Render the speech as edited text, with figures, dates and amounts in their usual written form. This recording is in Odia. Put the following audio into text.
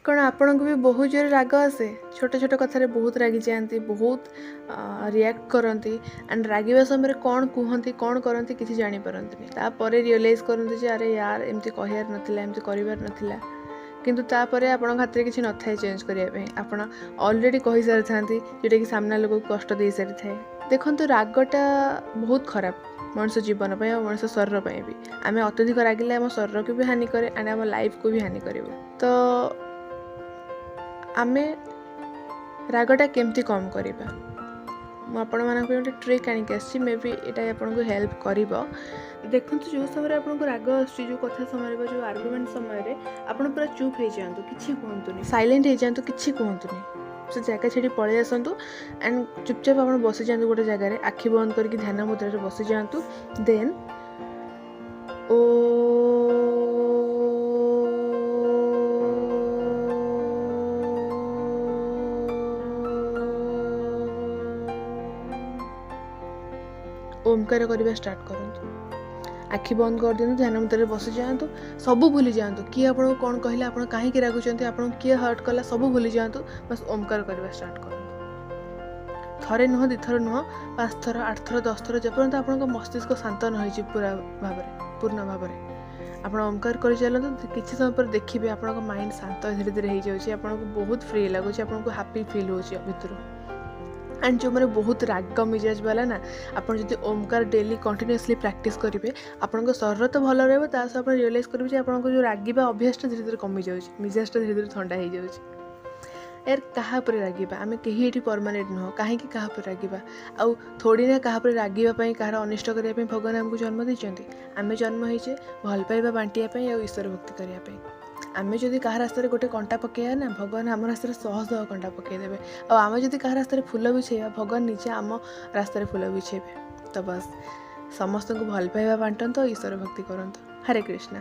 କ'ଣ ଆପଣଙ୍କୁ ବି ବହୁତ ଜୋରେ ରାଗ ଆସେ? ଛୋଟ ଛୋଟ କଥାରେ ବହୁତ ରାଗି ଯାଆନ୍ତି, ବହୁତ ରିଆକ୍ଟ କରନ୍ତି ଆଣ୍ଡ ରାଗିବା ସମୟରେ କ'ଣ କୁହନ୍ତି କ'ଣ କରନ୍ତି କିଛି ଜାଣିପାରନ୍ତିନି। ତାପରେ ରିଅଲାଇଜ୍ କରନ୍ତି ଯେ ଆରେ ୟାର ଏମିତି କହିବାର ନଥିଲା, ଏମିତି କରିବାର ନଥିଲା। କିନ୍ତୁ ତାପରେ ଆପଣଙ୍କ ହାତରେ କିଛି ନଥାଏ ଚେଞ୍ଜ କରିବା ପାଇଁ। ଆପଣ ଅଲରେଡ଼ି କହିସାରିଥାନ୍ତି ଯେଉଁଟାକି ସାମ୍ନା ଲୋକକୁ କଷ୍ଟ ଦେଇସାରିଥାଏ। ଦେଖନ୍ତୁ ରାଗଟା ବହୁତ ଖରାପ ମଣିଷ ଜୀବନ ପାଇଁ ଆଉ ମଣିଷ ଶରୀର ପାଇଁ ବି। ଆମେ ଅତ୍ୟଧିକ ରାଗିଲେ ଆମ ଶରୀରକୁ ବି ହାନି କରେ ଆଣ୍ଡ ଆମ ଲାଇଫକୁ ବି ହାନି କରିବ। ତ ଆମେ ରାଗଟା କେମିତି କମ୍ କରିବା, ମୁଁ ଆପଣମାନଙ୍କ ପାଇଁ ଗୋଟେ ଟ୍ରିକ୍ ଆଣିକି ଆସିଛି। ମେ ବି ଏଇଟା ଆପଣଙ୍କୁ ହେଲ୍ପ କରିବ। ଦେଖନ୍ତୁ ଯେଉଁ ସମୟରେ ଆପଣଙ୍କୁ ରାଗ ଆସୁଛି, ଯେଉଁ କଥା ସମୟରେ ବା ଯେଉଁ ଆର୍ଗୁମେଣ୍ଟ ସମୟରେ ଆପଣ ପୁରା ଚୁପ୍ ହେଇଯାଆନ୍ତୁ, କିଛି କୁହନ୍ତୁନି, ସାଇଲେଣ୍ଟ ହେଇଯାଆନ୍ତୁ, କିଛି କୁହନ୍ତୁନି। ସେ ଜାଗା ଛାଡ଼ି ପଳେଇ ଆସନ୍ତୁ ଆଣ୍ଡ ଚୁପଚାପ ଆପଣ ବସିଯାଆନ୍ତୁ ଗୋଟେ ଜାଗାରେ, ଆଖି ବନ୍ଦ କରିକି ଧ୍ୟାନ ମୁଦ୍ରାରେ ବସିଯାଆନ୍ତୁ। ଦେନ୍ ଓମକାର କରିବା ଷ୍ଟାର୍ଟ କରନ୍ତୁ। ଆଖି ବନ୍ଦ କରିଦିଅନ୍ତୁ, ଧ୍ୟାନ ମୁଦ୍ରାରେ ବସିଯାଆନ୍ତୁ, ସବୁ ଭୁଲି ଯାଆନ୍ତୁ। କିଏ ଆପଣଙ୍କୁ କ'ଣ କହିଲା, ଆପଣ କାହିଁକି ରାଗୁଛନ୍ତି, ଆପଣଙ୍କୁ କିଏ ହର୍ଟ କଲା, ସବୁ ଭୁଲି ଯାଆନ୍ତୁ। ବାସ୍ ଓମକାର କରିବା ଷ୍ଟାର୍ଟ କରନ୍ତୁ। ଥରେ ନୁହଁ, 2 ଥର ନୁହଁ, 5 ଥର, 8 ଥର, 10 ଥର, ଯେପର୍ଯ୍ୟନ୍ତ ଆପଣଙ୍କ ମସ୍ତିଷ୍କ ଶାନ୍ତ ନ ହେଇଛି ପୂର୍ଣ୍ଣ ଭାବରେ ଆପଣ ଓମକାର କରିଚାଲନ୍ତୁ। କିଛି ସମୟ ପରେ ଦେଖିବେ ଆପଣଙ୍କ ମାଇଣ୍ଡ ଶାନ୍ତ ଧୀରେ ଧୀରେ ହେଇଯାଉଛି, ଆପଣଙ୍କୁ ବହୁତ ଫ୍ରି ଲାଗୁଛି, ଆପଣଙ୍କୁ ହାପି ଫିଲ୍ ହେଉଛି ଭିତରୁ। ଆଣ୍ଡ ଯେଉଁମାନେ ବହୁତ ରାଗ ମିଜାଜ ବାଲା ନା, ଆପଣ ଯଦି ଓମକାର ଡେଲି କଣ୍ଟିନ୍ୟୁଅସଲି ପ୍ରାକ୍ଟିସ୍ କରିବେ, ଆପଣଙ୍କ ଶରୀର ତ ଭଲ ରହିବ, ତା ସହ ଆପଣ ରିଅଲାଇଜ୍ କରିବେ ଯେ ଆପଣଙ୍କ ଯେଉଁ ରାଗିବା ଅଭ୍ୟାସଟା ଧୀରେ ଧୀରେ କମିଯାଉଛି, ମିଜାଜଟା ଧୀରେ ଧୀରେ ଥଣ୍ଡା ହେଇଯାଉଛି। ୟାର କାହା ଉପରେ ରାଗିବା? ଆମେ କେହି ଏଠି ପରମାନେଣ୍ଟ ନୁହଁ, କାହିଁକି କାହା ଉପରେ ରାଗିବା? ଆଉ ଥୋଡ଼ି ନା କାହା ଉପରେ ରାଗିବା ପାଇଁ, କାହାର ଅନିଷ୍ଟ କରିବା ପାଇଁ ଭଗବାନ ଆମକୁ ଜନ୍ମ ଦେଇଛନ୍ତି। ଆମେ ଜନ୍ମ ହେଇଛେ ଭଲ ପାଇବା ବାଣ୍ଟିବା ପାଇଁ ଆଉ ଈଶ୍ୱର ଭକ୍ତି କରିବା ପାଇଁ। ଆମେ ଯଦି କାହା ରାସ୍ତାରେ ଗୋଟେ କଣ୍ଟା ପକାଇବା ନା, ଭଗବାନ ଆମ ରାସ୍ତାରେ 100 କଣ୍ଟା ପକାଇଦେବେ। ଆଉ ଆମେ ଯଦି କାହା ରାସ୍ତାରେ ଫୁଲ ବିଛେଇବା, ଭଗବାନ ନିଜେ ଆମ ରାସ୍ତାରେ ଫୁଲ ବିଛେଇବେ। ତ ବାସ୍ ସମସ୍ତଙ୍କୁ ଭଲ ପାଇବା ବାଣ୍ଟନ୍ତୁ, ଈଶ୍ୱର ଭକ୍ତି କରନ୍ତୁ। ହରେ କୃଷ୍ଣ।